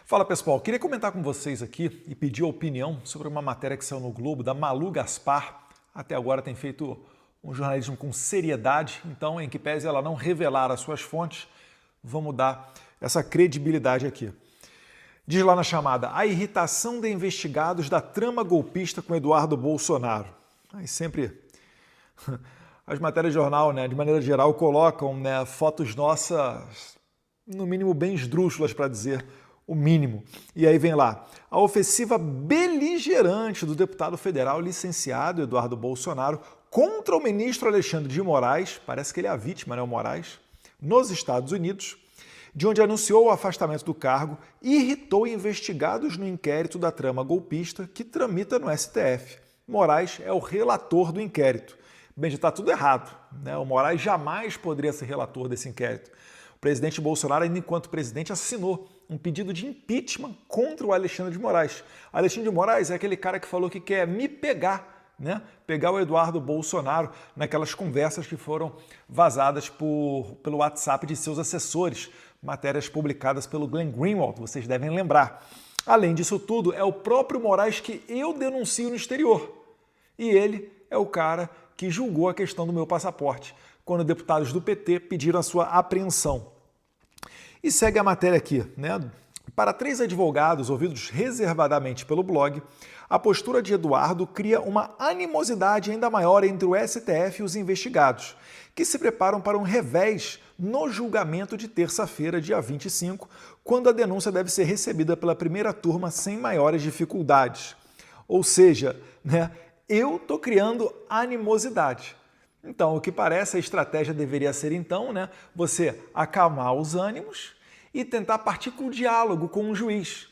Fala pessoal, queria comentar com vocês aqui e pedir a opinião sobre uma matéria que saiu no Globo da Malu Gaspar. Até agora tem feito um jornalismo com seriedade, então em que pese ela não revelar as suas fontes, vamos dar essa credibilidade aqui. Diz lá na chamada, a irritação de investigados da trama golpista com Eduardo Bolsonaro. Aí sempre as matérias de jornal, de maneira geral, colocam fotos nossas, no mínimo bem esdrúxulas para dizer o mínimo. E aí vem lá, a ofensiva beligerante do deputado federal licenciado Eduardo Bolsonaro contra o ministro Alexandre de Moraes, parece que ele é a vítima, o Moraes, nos Estados Unidos, de onde anunciou o afastamento do cargo e irritou investigados no inquérito da trama golpista que tramita no STF. Moraes é o relator do inquérito. Bem, já está tudo errado, O Moraes jamais poderia ser relator desse inquérito. O presidente Bolsonaro, ainda enquanto presidente, assinou um pedido de impeachment contra o Alexandre de Moraes. Alexandre de Moraes é aquele cara que falou que quer me pegar, pegar o Eduardo Bolsonaro naquelas conversas que foram vazadas pelo WhatsApp de seus assessores, matérias publicadas pelo Glenn Greenwald, vocês devem lembrar. Além disso tudo, é o próprio Moraes que eu denuncio no exterior. E ele é o cara que julgou a questão do meu passaporte, quando deputados do PT pediram a sua apreensão. E segue a matéria aqui, Para 3 advogados ouvidos reservadamente pelo blog, a postura de Eduardo cria uma animosidade ainda maior entre o STF e os investigados, que se preparam para um revés no julgamento de terça-feira, dia 25, quando a denúncia deve ser recebida pela primeira turma sem maiores dificuldades. Ou seja, eu estou criando animosidade. Então, o que parece, a estratégia deveria ser, então, você acalmar os ânimos e tentar partir com o diálogo com o juiz.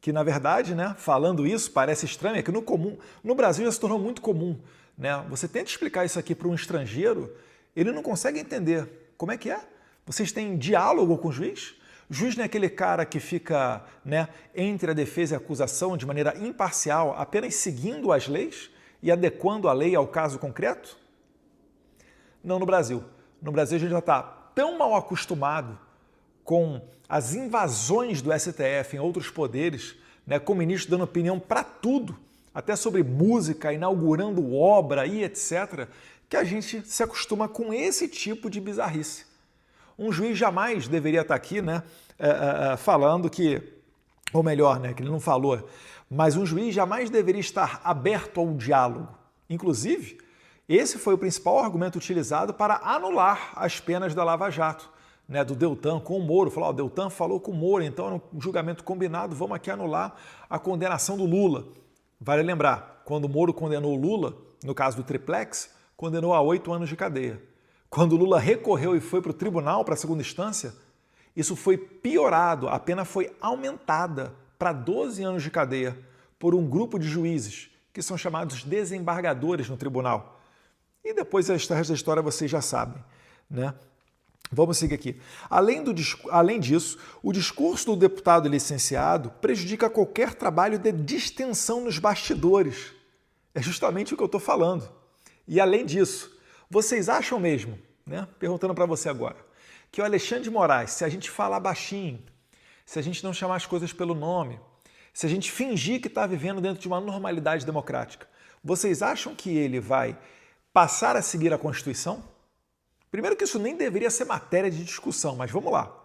Que, na verdade, falando isso, parece estranho, é que no Brasil já se tornou muito comum. Você tenta explicar isso aqui para um estrangeiro, ele não consegue entender. Como é que é? Vocês têm diálogo com o juiz? O juiz não é aquele cara que fica entre a defesa e a acusação de maneira imparcial, apenas seguindo as leis e adequando a lei ao caso concreto? Não no Brasil. No Brasil a gente já está tão mal acostumado com as invasões do STF em outros poderes, com o ministro dando opinião para tudo, até sobre música, inaugurando obra e etc., que a gente se acostuma com esse tipo de bizarrice. Um juiz jamais deveria estar aqui falando que, ou melhor, que ele não falou, mas um juiz jamais deveria estar aberto ao diálogo. Inclusive, esse foi o principal argumento utilizado para anular as penas da Lava Jato, do Deltan com o Moro. Falou, o Deltan falou com o Moro, então era um julgamento combinado, vamos aqui anular a condenação do Lula. Vale lembrar, quando o Moro condenou o Lula, no caso do triplex, condenou a 8 anos de cadeia. Quando o Lula recorreu e foi para o tribunal, para a segunda instância, isso foi piorado, a pena foi aumentada para 12 anos de cadeia por um grupo de juízes, que são chamados desembargadores no tribunal. E depois o resto da história vocês já sabem, Vamos seguir aqui. Além disso, o discurso do deputado licenciado prejudica qualquer trabalho de distensão nos bastidores. É justamente o que eu estou falando. E além disso, vocês acham mesmo, perguntando para você agora, que o Alexandre de Moraes, se a gente falar baixinho, se a gente não chamar as coisas pelo nome, se a gente fingir que está vivendo dentro de uma normalidade democrática, vocês acham que ele vai passar a seguir a Constituição? Primeiro que isso nem deveria ser matéria de discussão, mas vamos lá.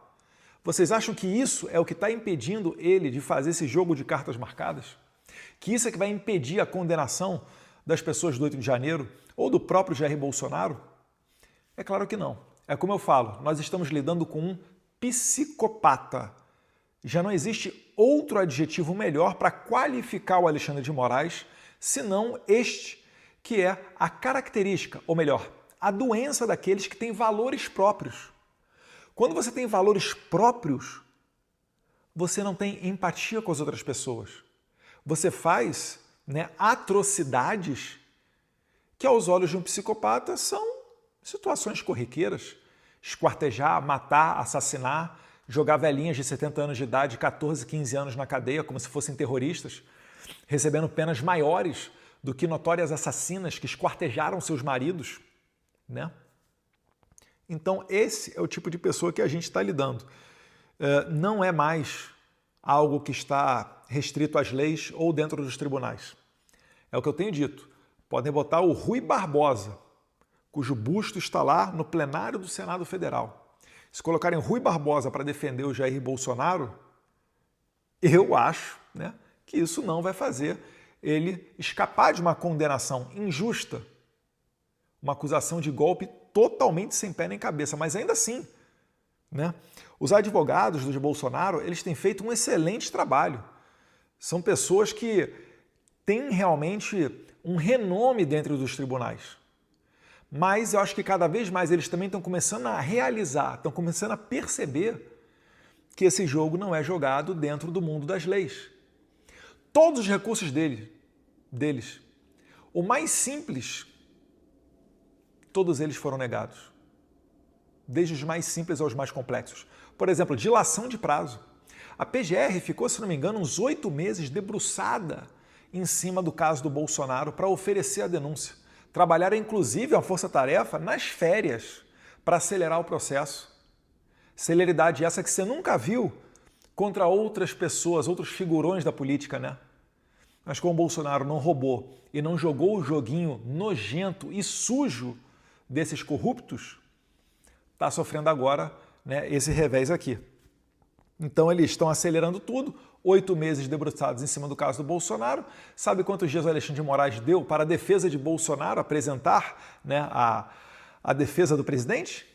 Vocês acham que isso é o que está impedindo ele de fazer esse jogo de cartas marcadas? Que isso é que vai impedir a condenação das pessoas do 8 de janeiro ou do próprio Jair Bolsonaro? É claro que não. É como eu falo, nós estamos lidando com um psicopata. Já não existe outro adjetivo melhor para qualificar o Alexandre de Moraes, senão este, que é a característica, ou melhor, a doença daqueles que têm valores próprios. Quando você tem valores próprios, você não tem empatia com as outras pessoas. Você faz atrocidades que, aos olhos de um psicopata, são situações corriqueiras. Esquartejar, matar, assassinar, jogar velhinhas de 70 anos de idade, 14, 15 anos na cadeia, como se fossem terroristas, recebendo penas maiores do que notórias assassinas que esquartejaram seus maridos. Então, esse é o tipo de pessoa que a gente está lidando. Não é mais algo que está restrito às leis ou dentro dos tribunais. É o que eu tenho dito. Podem botar o Rui Barbosa, cujo busto está lá no plenário do Senado Federal. Se colocarem Rui Barbosa para defender o Jair Bolsonaro, eu acho, né, que isso não vai fazer ele escapar de uma condenação injusta, uma acusação de golpe totalmente sem pé nem cabeça, mas ainda assim, né, os advogados do Bolsonaro, eles têm feito um excelente trabalho. São pessoas que têm realmente um renome dentro dos tribunais. Mas eu acho que cada vez mais eles também estão começando a realizar, estão começando a perceber que esse jogo não é jogado dentro do mundo das leis. Todos os recursos deles, o mais simples, todos eles foram negados. Desde os mais simples aos mais complexos. Por exemplo, dilação de prazo. A PGR ficou, se não me engano, uns 8 meses debruçada em cima do caso do Bolsonaro para oferecer a denúncia. Trabalharam, inclusive, a força-tarefa nas férias para acelerar o processo. Celeridade essa que você nunca viu contra outras pessoas, outros figurões da política, né? Mas como o Bolsonaro não roubou e não jogou o joguinho nojento e sujo desses corruptos, está sofrendo agora, né, esse revés aqui. Então eles estão acelerando tudo, 8 meses debruçados em cima do caso do Bolsonaro. Sabe quantos dias o Alexandre de Moraes deu para a defesa de Bolsonaro apresentar, né, a defesa do presidente?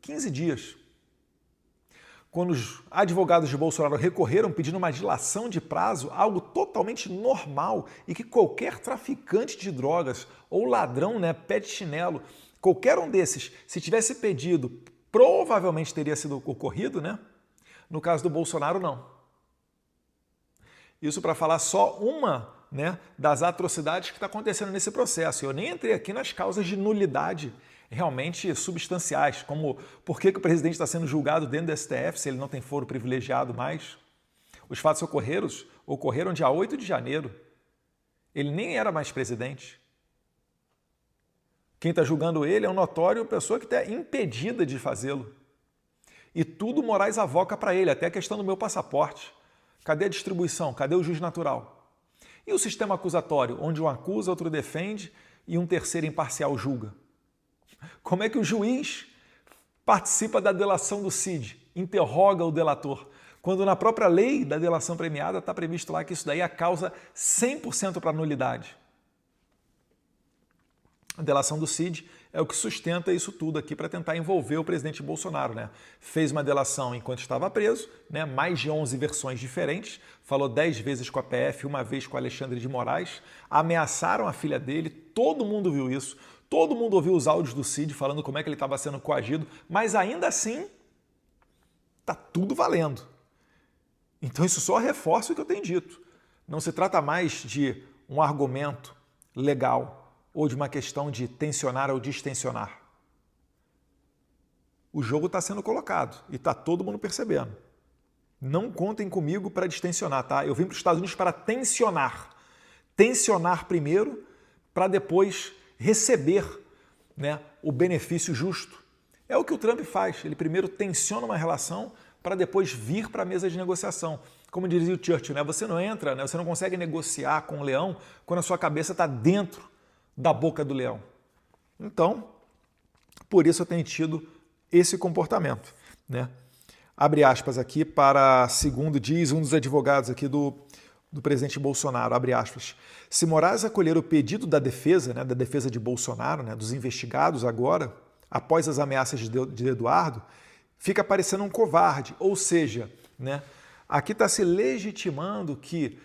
15 dias. Quando os advogados de Bolsonaro recorreram pedindo uma dilação de prazo, algo totalmente normal e que qualquer traficante de drogas ou ladrão, né, pé de chinelo, qualquer um desses, se tivesse pedido, provavelmente teria sido ocorrido, né? No caso do Bolsonaro, não. Isso para falar só uma, né, das atrocidades que está acontecendo nesse processo. Eu nem entrei aqui nas causas de nulidade realmente substanciais, como por que o presidente está sendo julgado dentro do STF se ele não tem foro privilegiado mais. Os fatos ocorreram dia 8 de janeiro. Ele nem era mais presidente. Quem está julgando ele é um notório pessoa que está impedida de fazê-lo. E tudo Moraes avoca para ele, até a questão do meu passaporte. Cadê a distribuição? Cadê o juiz natural? E o sistema acusatório, onde um acusa, outro defende e um terceiro imparcial julga? Como é que o juiz participa da delação do CID, interroga o delator, quando na própria lei da delação premiada está previsto lá que isso daí é a causa 100% para nulidade? A delação do CID é o que sustenta isso tudo aqui para tentar envolver o presidente Bolsonaro, né? Fez uma delação enquanto estava preso, né? Mais de 11 versões diferentes, falou 10 vezes com a PF, uma vez com Alexandre de Moraes, ameaçaram a filha dele, todo mundo viu isso, todo mundo ouviu os áudios do CID falando como é que ele estava sendo coagido, mas ainda assim está tudo valendo. Então isso só reforça o que eu tenho dito. Não se trata mais de um argumento legal ou de uma questão de tensionar ou distensionar. O jogo está sendo colocado e está todo mundo percebendo. Não contem comigo para distensionar, tá? Eu vim para os Estados Unidos para tensionar. Tensionar primeiro para depois receber, né, o benefício justo. É o que o Trump faz. Ele primeiro tensiona uma relação para depois vir para a mesa de negociação. Como dizia o Churchill, né? Você não entra, né? Você não consegue negociar com o leão quando a sua cabeça está dentro da boca do leão. Então, por isso eu tenho tido esse comportamento, né? Abre aspas aqui para, segundo diz um dos advogados aqui do presidente Bolsonaro, abre aspas. Se Moraes acolher o pedido da defesa, né, da defesa de Bolsonaro, né, dos investigados agora, após as ameaças de Eduardo, fica parecendo um covarde. Ou seja, né, aqui está se legitimando que,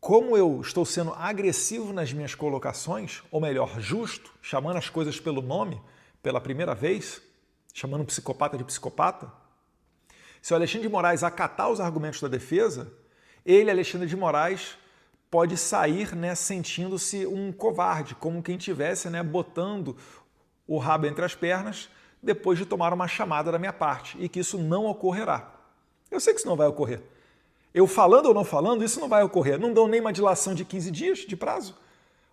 como eu estou sendo agressivo nas minhas colocações, ou melhor, justo, chamando as coisas pelo nome, pela primeira vez, chamando um psicopata de psicopata, se o Alexandre de Moraes acatar os argumentos da defesa, ele, Alexandre de Moraes, pode sair, né, sentindo-se um covarde, como quem estivesse, né, botando o rabo entre as pernas depois de tomar uma chamada da minha parte, e que isso não ocorrerá. Eu sei que isso não vai ocorrer. Eu falando ou não falando, isso não vai ocorrer. Não dão nem uma dilação de 15 dias de prazo.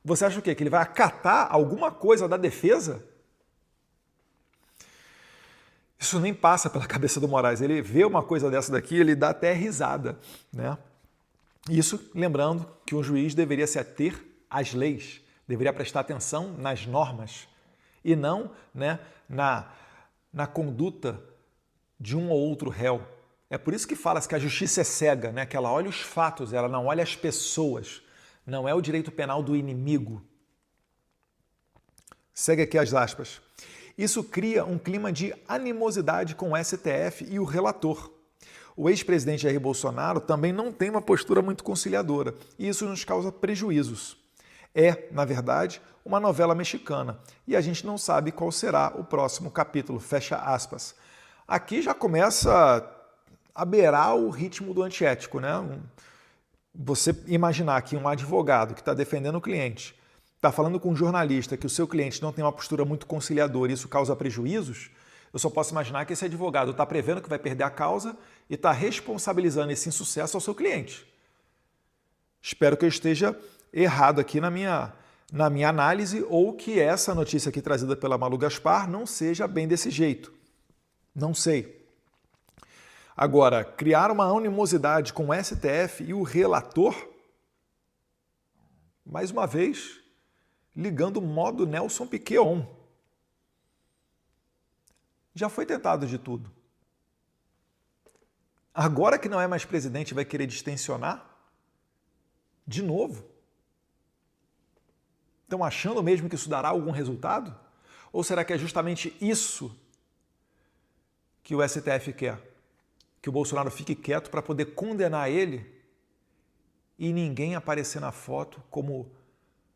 Você acha o quê? Que ele vai acatar alguma coisa da defesa? Isso nem passa pela cabeça do Moraes. Ele vê uma coisa dessa daqui, ele dá até risada, né? Isso lembrando que um juiz deveria se ater às leis, deveria prestar atenção nas normas e não, né, na conduta de um ou outro réu. É por isso que fala-se que a justiça é cega, né? Que ela olha os fatos, ela não olha as pessoas. Não é o direito penal do inimigo. Segue aqui as aspas. Isso cria um clima de animosidade com o STF e o relator. O ex-presidente Jair Bolsonaro também não tem uma postura muito conciliadora e isso nos causa prejuízos. É, na verdade, uma novela mexicana e a gente não sabe qual será o próximo capítulo, fecha aspas. Aqui já começa a beirar o ritmo do antiético, né? Você imaginar que um advogado que está defendendo o cliente está falando com um jornalista que o seu cliente não tem uma postura muito conciliadora e isso causa prejuízos, eu só posso imaginar que esse advogado está prevendo que vai perder a causa e está responsabilizando esse insucesso ao seu cliente. Espero que eu esteja errado aqui na minha análise ou que essa notícia aqui trazida pela Malu Gaspar não seja bem desse jeito. Não sei. Agora, criar uma animosidade com o STF e o relator, mais uma vez, ligando o modo Nelson Piquet on. Já foi tentado de tudo. Agora que não é mais presidente, vai querer distensionar? De novo? Estão achando mesmo que isso dará algum resultado? Ou será que é justamente isso que o STF quer? Que o Bolsonaro fique quieto para poder condenar ele e ninguém aparecer na foto como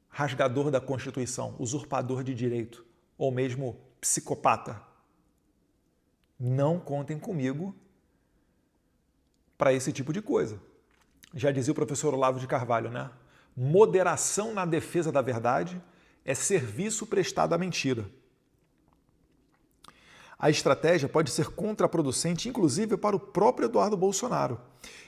rasgador da Constituição, usurpador de direito ou mesmo psicopata. Não contem comigo para esse tipo de coisa. Já dizia o professor Olavo de Carvalho, né? Moderação na defesa da verdade é serviço prestado à mentira. A estratégia pode ser contraproducente, inclusive para o próprio Eduardo Bolsonaro.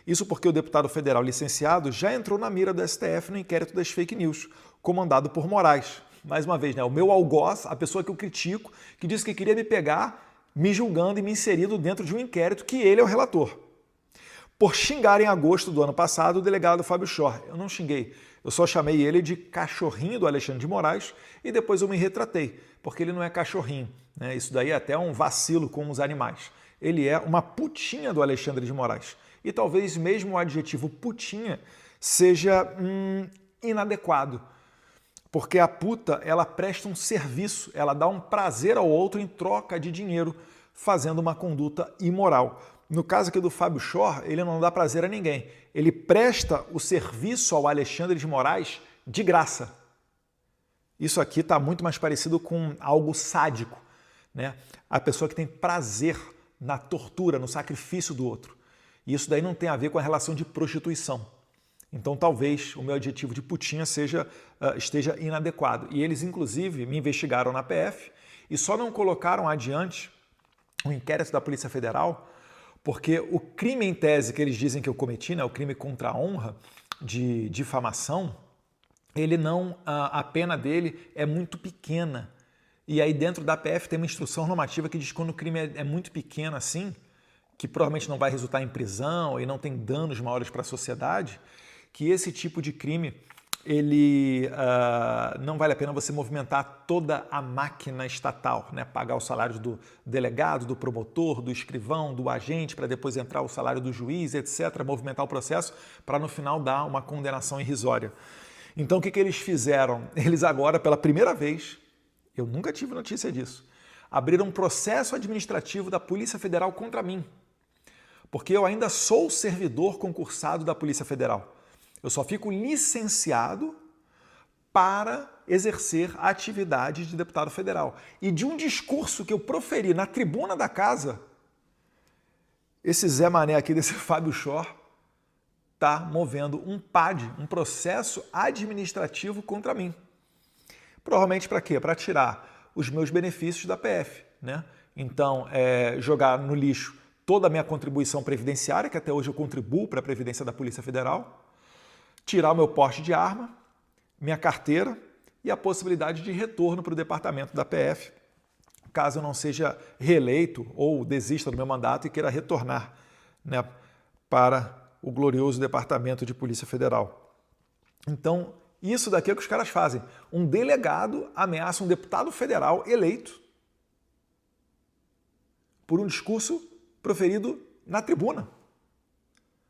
Isso porque o deputado federal licenciado já entrou na mira do STF no inquérito das fake news, comandado por Moraes. Mais uma vez, né, o meu algoz, a pessoa que eu critico, que disse que queria me pegar, me julgando e me inserido dentro de um inquérito que ele é o relator. Por xingar em agosto do ano passado o delegado Fábio Chor. Eu não xinguei, eu só chamei ele de cachorrinho do Alexandre de Moraes e depois eu me retratei, porque ele não é cachorrinho, né? Isso daí é até um vacilo com os animais. Ele é uma putinha do Alexandre de Moraes. E talvez mesmo o adjetivo putinha seja inadequado, porque a puta ela presta um serviço, ela dá um prazer ao outro em troca de dinheiro, fazendo uma conduta imoral. No caso aqui do Fábio Chor, ele não dá prazer a ninguém. Ele presta o serviço ao Alexandre de Moraes de graça. Isso aqui está muito mais parecido com algo sádico, né? A pessoa que tem prazer na tortura, no sacrifício do outro. E isso daí não tem a ver com a relação de prostituição. Então talvez o meu adjetivo de putinha esteja inadequado. E eles, inclusive, me investigaram na PF e só não colocaram adiante o inquérito da Polícia Federal porque o crime em tese que eles dizem que eu cometi, né, o crime contra a honra de difamação, ele não, a pena dele é muito pequena. E aí dentro da PF tem uma instrução normativa que diz que quando o crime é muito pequeno assim, que provavelmente não vai resultar em prisão e não tem danos maiores para a sociedade, que esse tipo de crime ele não vale a pena você movimentar toda a máquina estatal, né? Pagar o salário do delegado, do promotor, do escrivão, do agente, para depois entrar o salário do juiz, etc., movimentar o processo para no final dar uma condenação irrisória. Então o que eles fizeram? Eles agora, pela primeira vez, eu nunca tive notícia disso, abriram um processo administrativo da Polícia Federal contra mim, porque eu ainda sou servidor concursado da Polícia Federal. Eu só fico licenciado para exercer a atividade de deputado federal. E de um discurso que eu proferi na tribuna da casa, esse Zé Mané aqui desse Fábio Chor está movendo um PAD, um processo administrativo contra mim. Provavelmente para quê? Para tirar os meus benefícios da PF, né? Então, jogar no lixo toda a minha contribuição previdenciária, que até hoje eu contribuo para a Previdência da Polícia Federal, tirar o meu porte de arma, minha carteira e a possibilidade de retorno para o departamento da PF, caso eu não seja reeleito ou desista do meu mandato e queira retornar, né, para o glorioso Departamento de Polícia Federal. Então, isso daqui é o que os caras fazem. Um delegado ameaça um deputado federal eleito por um discurso proferido na tribuna,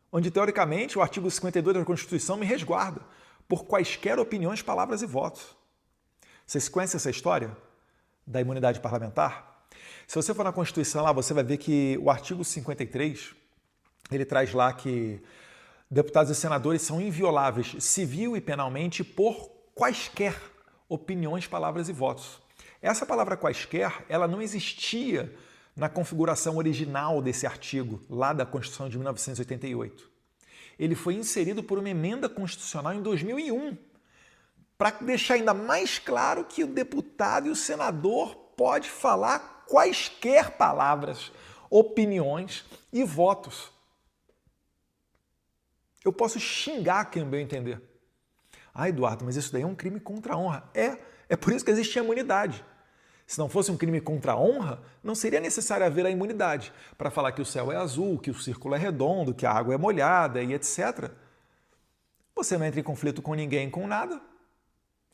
onde, teoricamente, o artigo 52 da Constituição me resguarda por quaisquer opiniões, palavras e votos. Vocês conhecem essa história da imunidade parlamentar? Se você for na Constituição lá, você vai ver que o artigo 53, ele traz lá que deputados e senadores são invioláveis civil e penalmente por quaisquer opiniões, palavras e votos. Essa palavra quaisquer, ela não existia na configuração original desse artigo, lá da Constituição de 1988. Ele foi inserido por uma emenda constitucional em 2001, para deixar ainda mais claro que o deputado e o senador pode falar quaisquer palavras, opiniões e votos. Eu posso xingar quem bem entender. Ah, Eduardo, mas isso daí é um crime contra a honra. É por isso que existe a imunidade. Se não fosse um crime contra a honra, não seria necessário haver a imunidade para falar que o céu é azul, que o círculo é redondo, que a água é molhada e etc. Você não entra em conflito com ninguém, com nada.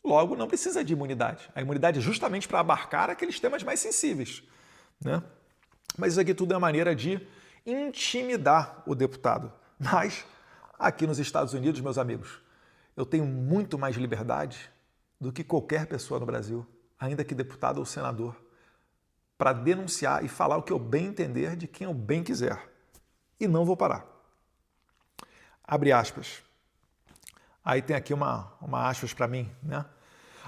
Logo, não precisa de imunidade. A imunidade é justamente para abarcar aqueles temas mais sensíveis, né? Mas isso aqui tudo é uma maneira de intimidar o deputado. Mas, aqui nos Estados Unidos, meus amigos, eu tenho muito mais liberdade do que qualquer pessoa no Brasil, ainda que deputado ou senador, para denunciar e falar o que eu bem entender de quem eu bem quiser. E não vou parar. Abre aspas. Aí tem aqui uma aspas para mim, né?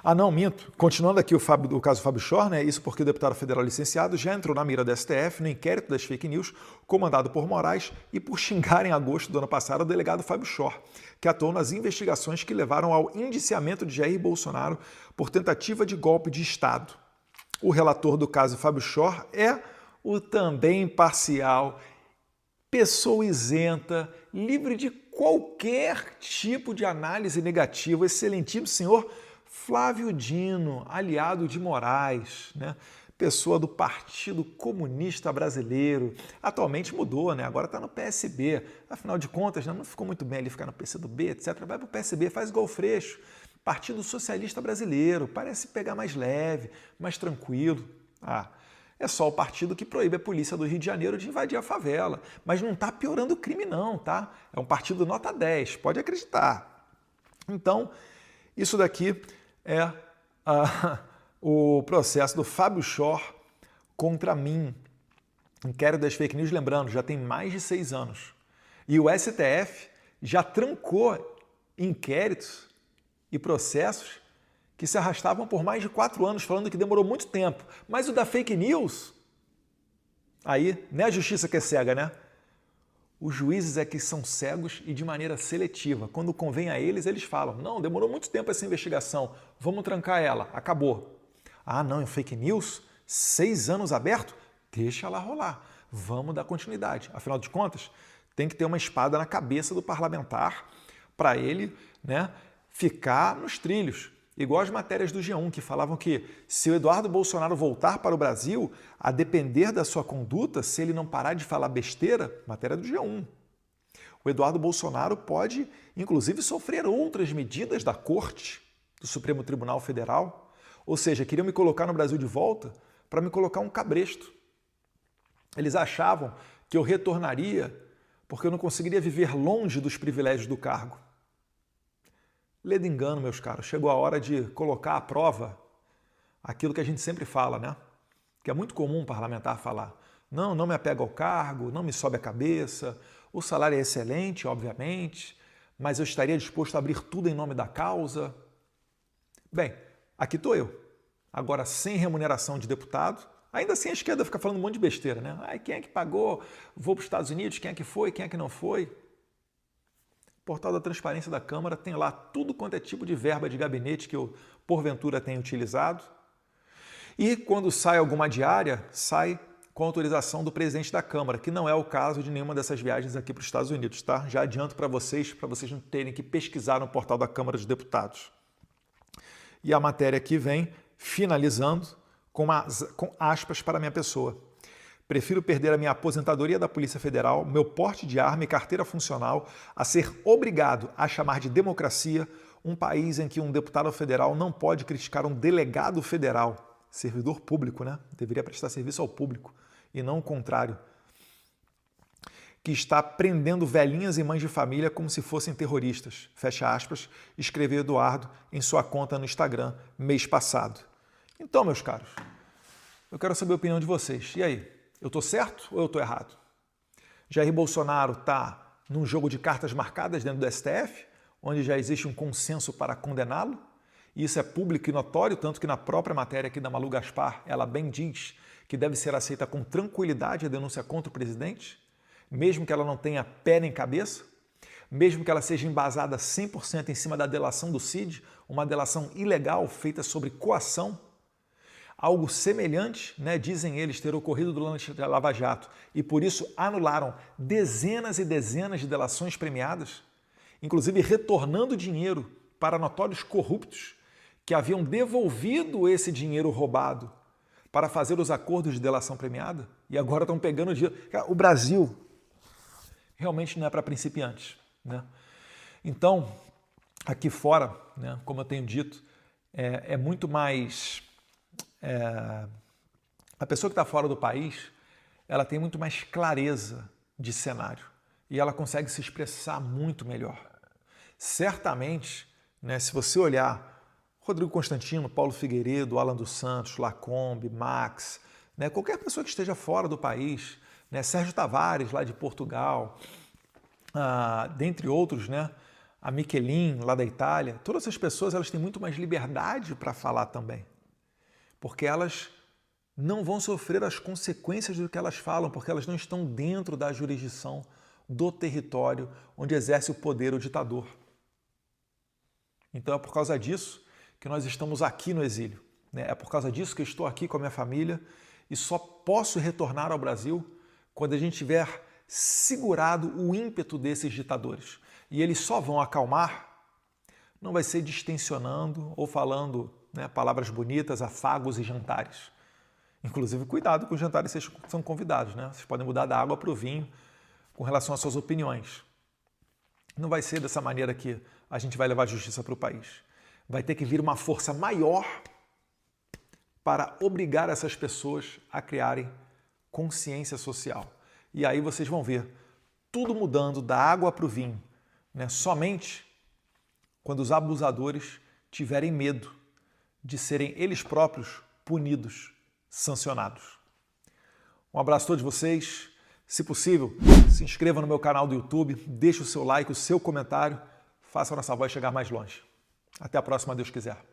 Ah, não, minto. Continuando aqui o caso Fábio Shor, né? Isso porque o deputado federal licenciado já entrou na mira do STF no inquérito das fake news comandado por Moraes e por xingar em agosto do ano passado o delegado Fábio Shor, que atuou nas investigações que levaram ao indiciamento de Jair Bolsonaro por tentativa de golpe de Estado. O relator do caso Fábio Shor é o também imparcial, pessoa isenta, livre de qualquer tipo de análise negativa, o excelentíssimo senhor Flávio Dino, aliado de Moraes, né? Pessoa do Partido Comunista Brasileiro. Atualmente mudou, né? Agora está no PSB. Afinal de contas, né? Não ficou muito bem ali ficar no PCdoB, etc. Vai para o PSB, faz gol freixo. Partido Socialista Brasileiro, parece pegar mais leve, mais tranquilo. É só o partido que proíbe a polícia do Rio de Janeiro de invadir a favela. Mas não está piorando o crime não, tá? É um partido nota 10, pode acreditar. Então, isso daqui é o processo do Fábio Shor contra mim. Inquérito das fake news, lembrando, já tem mais de 6 anos. E o STF já trancou inquéritos e processos que se arrastavam por mais de 4 anos, falando que demorou muito tempo. Mas o da fake news, aí, não é a justiça que é cega, né? Os juízes é que são cegos e de maneira seletiva. Quando convém a eles, eles falam, não, demorou muito tempo essa investigação, vamos trancar ela, acabou. Ah, não, em fake news, 6 anos aberto? Deixa lá rolar, vamos dar continuidade. Afinal de contas, tem que ter uma espada na cabeça do parlamentar para ele, né, ficar nos trilhos. Igual as matérias do G1, que falavam que se o Eduardo Bolsonaro voltar para o Brasil, a depender da sua conduta, se ele não parar de falar besteira, matéria do G1. O Eduardo Bolsonaro pode, inclusive, sofrer outras medidas da Corte, do Supremo Tribunal Federal. Ou seja, queriam me colocar no Brasil de volta para me colocar um cabresto. Eles achavam que eu retornaria porque eu não conseguiria viver longe dos privilégios do cargo. Ledo engano, meus caros, chegou a hora de colocar à prova aquilo que a gente sempre fala, né? Que é muito comum um parlamentar falar. Não me apego ao cargo, não me sobe a cabeça, o salário é excelente, obviamente, mas eu estaria disposto a abrir tudo em nome da causa. Bem, aqui estou eu. Agora, sem remuneração de deputado, ainda assim a esquerda fica falando um monte de besteira, né? Ai, quem é que pagou? Vou para os Estados Unidos, quem é que foi, quem é que não foi? O portal da transparência da Câmara tem lá tudo quanto é tipo de verba de gabinete que eu, porventura, tenho utilizado. E quando sai alguma diária, sai com autorização do presidente da Câmara, que não é o caso de nenhuma dessas viagens aqui para os Estados Unidos, tá? Já adianto para vocês não terem que pesquisar no portal da Câmara dos Deputados. E a matéria aqui vem finalizando com aspas para minha pessoa. Prefiro perder a minha aposentadoria da Polícia Federal, meu porte de arma e carteira funcional a ser obrigado a chamar de democracia um país em que um deputado federal não pode criticar um delegado federal, servidor público, né? Deveria prestar serviço ao público e não o contrário, que está prendendo velhinhas e mães de família como se fossem terroristas, fecha aspas, escreveu Eduardo em sua conta no Instagram mês passado. Então, meus caros, eu quero saber a opinião de vocês. E aí? Eu estou certo ou eu estou errado? Jair Bolsonaro está num jogo de cartas marcadas dentro do STF, onde já existe um consenso para condená-lo, e isso é público e notório, tanto que na própria matéria aqui da Malu Gaspar, ela bem diz que deve ser aceita com tranquilidade a denúncia contra o presidente, mesmo que ela não tenha pé nem cabeça, mesmo que ela seja embasada 100% em cima da delação do Cid, uma delação ilegal feita sobre coação. Algo semelhante, né, dizem eles, ter ocorrido durante a Lava Jato e por isso anularam dezenas e dezenas de delações premiadas, inclusive retornando dinheiro para notórios corruptos que haviam devolvido esse dinheiro roubado para fazer os acordos de delação premiada e agora estão pegando dinheiro. O Brasil realmente não é para principiantes, né? Então, aqui fora, né, como eu tenho dito, é muito mais... a pessoa que está fora do país, ela tem muito mais clareza de cenário e ela consegue se expressar muito melhor. Certamente, né, se você olhar Rodrigo Constantino, Paulo Figueiredo, Alan dos Santos, Lacombe, Max, né, qualquer pessoa que esteja fora do país, né, Sérgio Tavares, lá de Portugal, dentre outros, né, a Michelin, lá da Itália, todas essas pessoas elas têm muito mais liberdade para falar também, porque elas não vão sofrer as consequências do que elas falam, porque elas não estão dentro da jurisdição do território onde exerce o poder o ditador. Então é por causa disso que nós estamos aqui no exílio, né? É por causa disso que eu estou aqui com a minha família e só posso retornar ao Brasil quando a gente tiver segurado o ímpeto desses ditadores. E eles só vão acalmar, não vai ser distensionando ou falando, né, palavras bonitas, afagos e jantares. Inclusive, cuidado com os jantares que vocês são convidados, né? Vocês podem mudar da água para o vinho com relação às suas opiniões. Não vai ser dessa maneira que a gente vai levar justiça para o país. Vai ter que vir uma força maior para obrigar essas pessoas a criarem consciência social. E aí vocês vão ver tudo mudando da água para o vinho, né? Somente quando os abusadores tiverem medo de serem eles próprios punidos, sancionados. Um abraço a todos vocês. Se possível, se inscreva no meu canal do YouTube, deixe o seu like, o seu comentário, faça a nossa voz chegar mais longe. Até a próxima, Deus quiser.